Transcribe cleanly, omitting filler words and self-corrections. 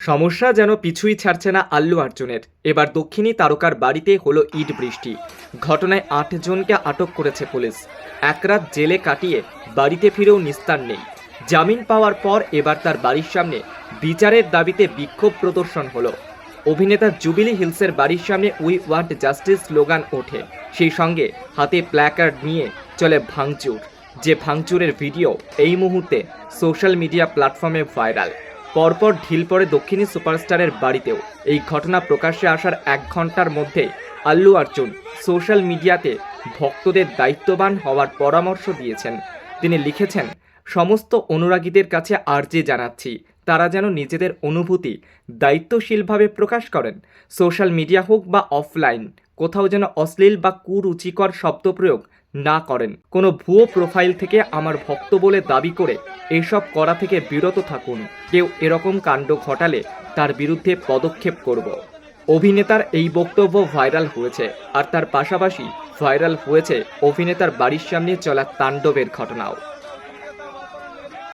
সমস্যা যেন পিছুই ছাড়ছে না আল্লু অর্জুনের। এবার দক্ষিণী তারকার বাড়িতে হলো ইট বৃষ্টি। ঘটনায় ৮ জনকে আটক করেছে পুলিশ। এক রাত জেলে কাটিয়ে বাড়িতে ফিরেও নিস্তার নেই। জামিন পাওয়ার পর এবার তার বাড়ির সামনে বিচারের দাবিতে বিক্ষোভ প্রদর্শন হলো। অভিনেতা জুবিলি হিলসের বাড়ির সামনে উই ওয়ান্ট জাস্টিস স্লোগান ওঠে। সেই সঙ্গে হাতে প্ল্যাকার্ড নিয়ে চলে ভাঙচুর। যে ভাঙচুরের ভিডিও এই মুহূর্তে সোশ্যাল মিডিয়া প্ল্যাটফর্মে ভাইরাল। পরপর ঢিল পড়ে দক্ষিণী সুপারস্টারের বাড়িতেও। এই ঘটনা প্রকাশ্যে আসার ১ ঘন্টার মধ্যে আল্লু অর্জুন সোশ্যাল মিডিয়াতে ভক্তদের দায়িত্ববান হওয়ার পরামর্শ দিয়েছেন। তিনি লিখেছেন, সমস্ত অনুরাগীদের কাছে আর্জি জানাচ্ছি, তারা যেন নিজেদের অনুভূতি দায়িত্বশীলভাবে প্রকাশ করেন। সোশ্যাল মিডিয়া হোক বা অফলাইন, কোথাও যেন অশ্লীল বা কুরুচিকর শব্দ প্রয়োগ না করেন। কোনো ভুয়ো প্রোফাইল থেকে আমার ভক্ত বলে দাবি করে এসব করা থেকে বিরত থাকুন। কেউ এরকম কাণ্ড ঘটালে তার বিরুদ্ধে পদক্ষেপ করব। অভিনেতার এই বক্তব্য ভাইরাল হয়েছে। আর তার পাশাপাশি ভাইরাল হয়েছে অভিনেতার বাড়ির সামনে চলা তাণ্ডবের ঘটনাও।